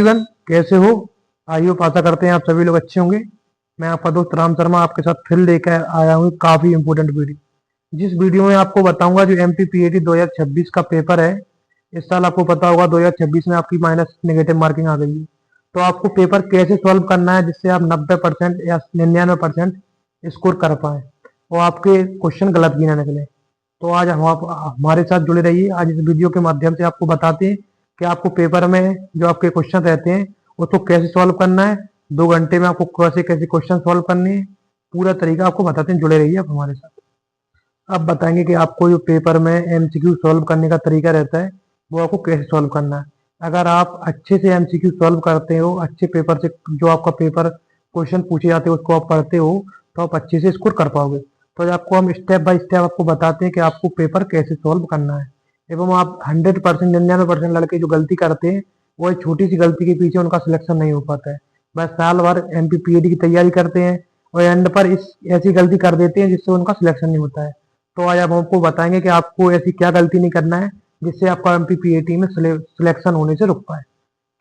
Everyone, कैसे हो? I hope आशा करते हैं आप सभी लोग अच्छे होंगे। मैं आपका दोस्त राम शर्मा आपके साथ फिर लेकर आया हूँ काफी इंपोर्टेंट वीडियो। जिस वीडियो में आपको बताऊंगा जो MPPAT 2026 का पेपर है। इस साल आपको पता होगा 2026 में आपकी माइनस नेगेटिव मार्किंग आ गई है। तो आपको पेपर कैसे सॉल्व करना है जिससे आप 90% या 99% स्कोर कर पाए और आपके क्वेश्चन गलत भी ना निकले। तो आज हम आप हमारे साथ जुड़े रहिए। आज इस वीडियो के माध्यम से आपको बताते हैं कि आपको पेपर में जो आपके क्वेश्चन रहते हैं उसको कैसे सॉल्व करना है, 2 घंटे में आपको कैसे कैसे क्वेश्चन सॉल्व करने हैं, पूरा तरीका आपको बताते हैं। जुड़े रहिए आप हमारे साथ। अब बताएंगे कि आपको जो पेपर में MCQ सॉल्व करने का तरीका रहता है वो आपको कैसे सॉल्व करना है। अगर आप अच्छे से MCQ सॉल्व करते हो, अच्छे पेपर से जो आपका पेपर क्वेश्चन पूछे जाते हैं उसको आप पढ़ते हो, तो आप अच्छे से स्कोर कर पाओगे। तो आज आपको हम स्टेप बाय स्टेप आपको बताते हैं कि आपको पेपर कैसे सॉल्व करना है। एवं आप 100% 99% लड़के जो गलती करते हैं वो एक छोटी सी गलती के पीछे उनका सिलेक्शन नहीं हो पाता है। बस साल भर MPPAT की तैयारी करते हैं और एंड पर इस ऐसी गलती कर देते हैं जिससे उनका सिलेक्शन नहीं होता है। तो आज आप हमको बताएंगे कि आपको ऐसी क्या गलती नहीं करना है जिससे आपका MPPAT में सिलेक्शन होने से रुक पाए।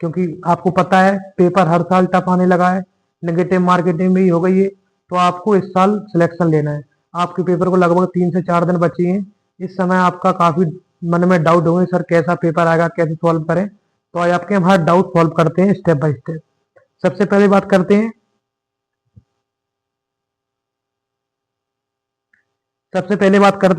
क्योंकि आपको पता है पेपर हर साल टफ आने लगा है, नेगेटिव मार्केटिंग भी हो गई है। तो आपको इस साल सिलेक्शन लेना है। आपके पेपर को लगभग 3 से 4 दिन बचे हैं। इस समय आपका काफी मन में डाउट होंगे, सर कैसा पेपर आएगा, कैसे सॉल्व करें। तो आज आपके हम हर डाउट सॉल्व करते हैं स्टेप बाय स्टेप। सबसे पहले बात करते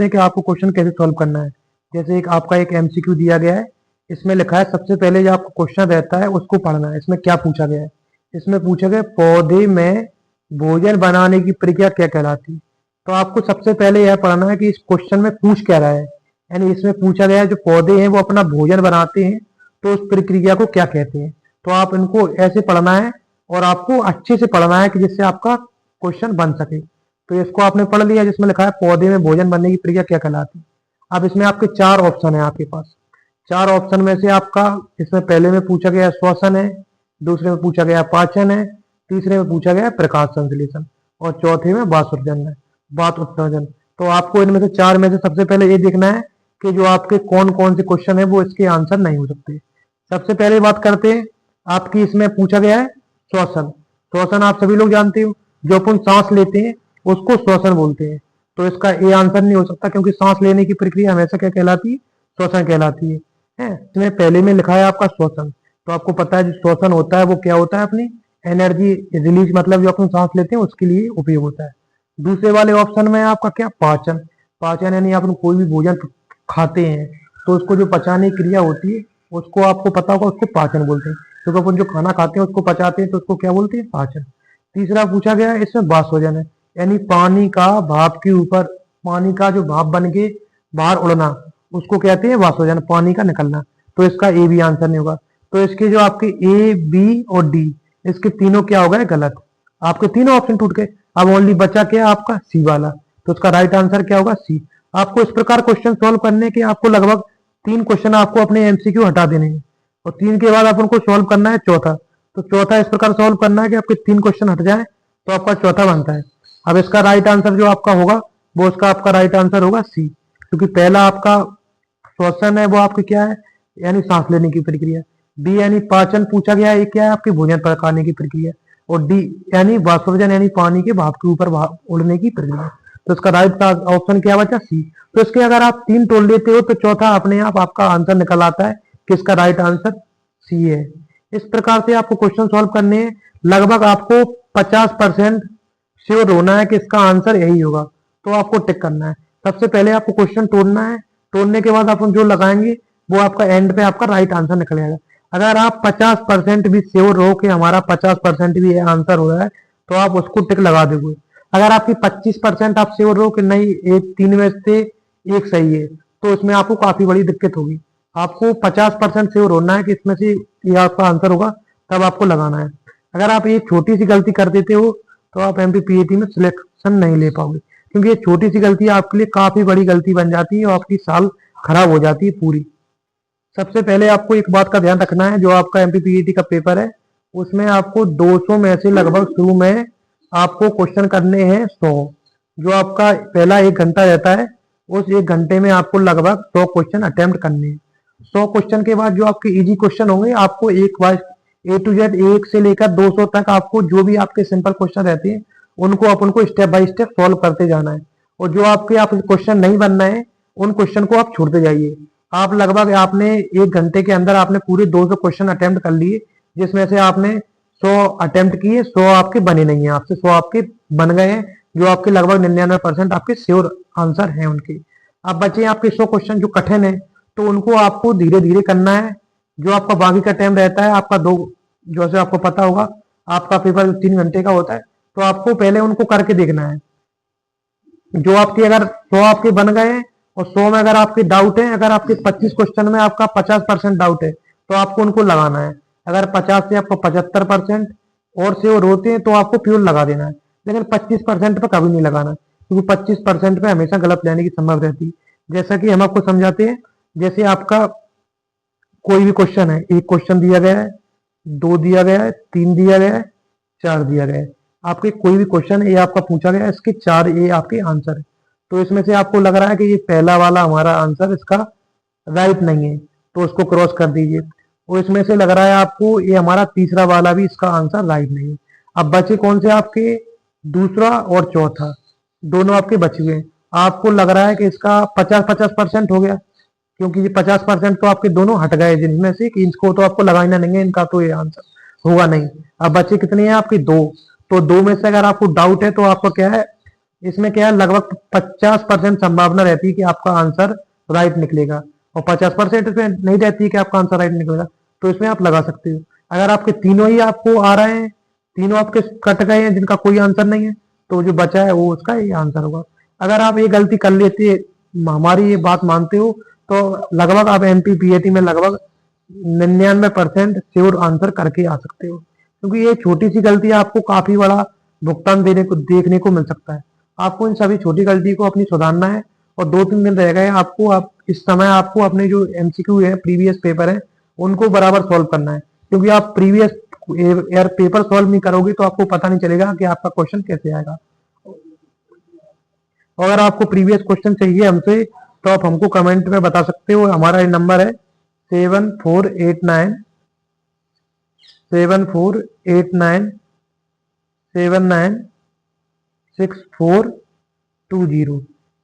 हैं कि आपको क्वेश्चन कैसे सॉल्व करना है। जैसे आपका एक MCQ दिया गया है, इसमें लिखा है सबसे पहले जो आपका क्वेश्चन रहता है उसको पढ़ना है। इसमें क्या पूछा गया है? इसमें पूछा गया पौधे में भोजन बनाने की प्रक्रिया क्या कहलाती है। तो आपको सबसे पहले यह पढ़ना है कि इस क्वेश्चन में पूछ क्या रहा है। यानी इसमें पूछा गया है जो पौधे हैं वो अपना भोजन बनाते हैं, तो उस प्रक्रिया को क्या कहते हैं। तो आप इनको ऐसे पढ़ना है और आपको अच्छे से पढ़ना है कि जिससे आपका क्वेश्चन बन सके। तो इसको आपने पढ़ लिया जिसमें लिखा है पौधे में भोजन बनने की प्रक्रिया क्या कहलाती है। अब इसमें आपके 4 ऑप्शन है आपके पास। 4 ऑप्शन में से आपका इसमें पहले में पूछा गया श्वसन है, दूसरे में पूछा गया पाचन है, तीसरे में पूछा गया प्रकाश संश्लेषण और चौथे में बात उत्सर्जन। तो आपको इनमें से 4 में से सबसे पहले ये देखना है कि जो आपके कौन कौन से क्वेश्चन है वो इसके आंसर नहीं हो सकते। सबसे पहले बात करते हैं, आपकी इसमें पूछा गया है श्वसन। श्वसन आप सभी लोग जानते हो, जो अपन सांस लेते हैं उसको श्वसन बोलते हैं। तो इसका ये आंसर नहीं हो सकता क्योंकि सांस लेने की प्रक्रिया हमेशा क्या कहलाती है? श्वसन कहलाती है। इसमें पहले में लिखा है आपका श्वसन। तो आपको पता है जो श्वसन होता है वो क्या होता है? अपनी एनर्जी रिलीज, मतलब जो अपन सांस लेते हैं उसके लिए उपयोग होता है। दूसरे वाले ऑप्शन में आपका क्या? पाचन। पाचन यानी आप कोई भी भोजन खाते हैं तो उसको जो पचाने की क्रिया होती है उसको आपको पता होगा, उसको पाचन बोलते हैं। क्योंकि अपन जो खाना खाते हैं उसको पचाते हैं तो उसको क्या बोलते हैं? पाचन। तीसरा पूछा गया है इसमें वाष्पोजन है, यानी पानी का भाप के ऊपर, पानी का जो भाप बन के बाहर उड़ना उसको कहते हैं वाष्पोजन, पानी का निकलना। तो इसका ए भी आंसर नहीं होगा। तो इसके जो आपके A, B और D, इसके तीनों क्या हो गए? गलत। आपके तीनों ऑप्शन टूट गए। अब ओनली बचा क्या आपका? सी वाला। तो उसका राइट आंसर क्या होगा? सी। आपको इस प्रकार क्वेश्चन सॉल्व करने के आपको लगभग 3 क्वेश्चन आपको अपने MCQ हटा देने हैं और 3 के बाद अपन को सॉल्व करना है चौथा। तो चौथा इस प्रकार सॉल्व करना है कि आपके 3 क्वेश्चन हट जाए तो आपका चौथा बनता है। अब इसका राइट आंसर जो आपका होगा वो उसका आपका राइट आंसर होगा सी। क्योंकि पहला आपका श्वसन है वो आपकी क्या है? यानी सांस लेने की प्रक्रिया। बी यानी पाचन पूछा गया है, ये क्या है? आपकी भोजन पकाने की प्रक्रिया। और डी यानी वाष्पोजन यानी पानी के भाप के ऊपर उड़ने की प्रक्रिया। तो इसका राइट ऑप्शन क्या बचा? सी। तो इसके अगर आप 3 तोड़ लेते हो तो चौथा अपने आप आपका आंसर निकल आता है कि इसका राइट आंसर सी है। इस प्रकार से आपको क्वेश्चन सॉल्व करने हैं। लगभग आपको 50% श्योर होना है कि इसका आंसर यही होगा। तो आपको टिक करना है। सबसे पहले आपको क्वेश्चन तोड़ना है, तोड़ने के बाद अपन जो लगाएंगे वो आपका एंड पे आपका राइट आंसर निकल जाएगा। अगर आप 50% भी श्योर हो कि हमारा 50% भी आंसर हो रहा है तो आप उसको टिक लगा दोगे। अगर आपकी 25% आप श्योर हो कि नहीं एक 3 में से एक सही है तो उसमें आपको काफी बड़ी दिक्कत होगी। आपको 50% श्योर होना है कि इसमें से ये आपका आंसर होगा, तब आपको लगाना है। अगर आप एक छोटी सी गलती कर देते हो तो आप MPPAT में सिलेक्शन नहीं ले पाओगे, क्योंकि ये छोटी सी गलती आपके लिए काफी बड़ी गलती बन जाती है और आपकी साल खराब हो जाती है पूरी। सबसे पहले आपको एक बात का ध्यान रखना है, जो आपका MPPAT का पेपर है उसमें आपको 200 में से लगभग शुरू में आपको क्वेश्चन करने हैं 100। जो आपका पहला 1 घंटा रहता है उस 1 घंटे में आपको लगभग 100 क्वेश्चन अटेम्प्ट करने हैं। 100 क्वेश्चन के बाद जो आपके इजी क्वेश्चन होंगे आपको एक बार A to Z 1 से लेकर 200 तक आपको जो भी आपके सिंपल क्वेश्चन रहते हैं उनको अपन को स्टेप बाय स्टेप सॉल्व करते जाना है। और जो आपके आप क्वेश्चन नहीं बनना है उन क्वेश्चन को आप छोड़ते जाइए। आप लगभग आपने 1 घंटे के अंदर आपने पूरे 200 क्वेश्चन अटेम्प्ट कर लिए, जिसमें से आपने 100 अटेम्प्ट किए, 100 आपके बने नहीं है, आपसे 100 आपके बन गए हैं, जो आपके लगभग 99% आपके श्योर आंसर हैं उनके। अब बचे आपके 100 क्वेश्चन जो कठिन है, तो उनको आपको धीरे धीरे करना है। जो आपका बाकी का टाइम रहता है आपका जैसे आपको पता होगा आपका पेपर 3 घंटे का होता है, तो आपको पहले उनको करके देखना है। जो आपके अगर 100 आपके बन गए हैं और 100 में अगर आपके डाउट है, अगर आपके 25 क्वेश्चन में आपका 50% डाउट है, तो आपको उनको लगाना है। अगर 50 से आपको 75% और से और होते हैं तो आपको प्योर लगा देना है, लेकिन 25% पे कभी नहीं लगाना, क्योंकि 25% पे हमेशा गलत लेने की संभव रहती है। जैसा कि हम आपको समझाते हैं, जैसे आपका कोई भी क्वेश्चन है, 1 क्वेश्चन दिया गया है, 2 दिया गया है, 3 दिया गया है, 4 दिया गया है। आपके कोई भी क्वेश्चन ए आपका पूछा गया है, इसके 4 ए आपके आंसर है, तो इसमें से आपको लग रहा है कि ये पहला वाला हमारा आंसर इसका राइट नहीं है, तो उसको क्रॉस कर दीजिए। और इसमें से लग रहा है आपको ये हमारा तीसरा वाला भी इसका आंसर राइट नहीं है। अब बचे कौन से आपके दूसरा और चौथा, दोनों आपके बच गए। आपको लग रहा है कि इसका 50-50% हो गया, क्योंकि ये 50% तो आपके दोनों हट गए, जिनमें से कि इसको तो आपको लगाना नहीं है, इनका तो ये आंसर होगा नहीं। अब बचे कितने हैं आपके 2, तो 2 में से अगर आपको डाउट है तो आपको क्या है, इसमें क्या है, लगभग 50% संभावना रहती है कि आपका आंसर राइट निकलेगा, और 50% इसमें नहीं रहती है कि आपका आंसर राइट निकलेगा, तो इसमें आप लगा सकते हो। अगर आपके तीनों ही आपको आ रहे हैं, तीनों आपके कट गए हैं जिनका कोई आंसर नहीं है, तो जो बचा है वो उसका ये आंसर होगा। अगर आप ये गलती कर लेते, हमारी ये बात मानते हो, तो लगभग आप MPPAT में लगभग 99% श्योर आंसर करके आ सकते हो, क्योंकि ये छोटी सी गलती आपको काफी बड़ा भुगतान देखने को मिल सकता है। आपको इन सभी छोटी गलती को अपनी सुधारना है, और 2-3 दिन रह गए आपको, आप इस समय आपको अपने जो MCQ है, प्रीवियस पेपर है, उनको बराबर सॉल्व करना है, क्योंकि आप प्रीवियस ईयर पेपर सॉल्व नहीं करोगे तो आपको पता नहीं चलेगा कि आपका क्वेश्चन कैसे आएगा। अगर आपको प्रीवियस क्वेश्चन चाहिए हमसे, तो आप हमको कमेंट में बता सकते हो। हमारा ये नंबर है 7489796420।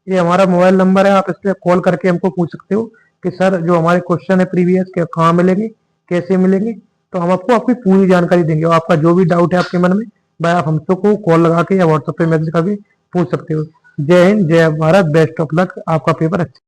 ये हमारा मोबाइल नंबर है, आप इस पर कॉल करके हमको पूछ सकते हो कि सर जो हमारे क्वेश्चन है प्रीवियस के कहाँ मिलेंगे, कैसे मिलेंगे, तो हम आपको आपकी पूरी जानकारी देंगे। और आपका जो भी डाउट है आपके मन में, भाई आप हमसे को कॉल लगा के या व्हाट्सएप पे मैसेज करके पूछ सकते हो। जय हिंद, जय भारत, बेस्ट ऑफ लक, आपका पेपर अच्छा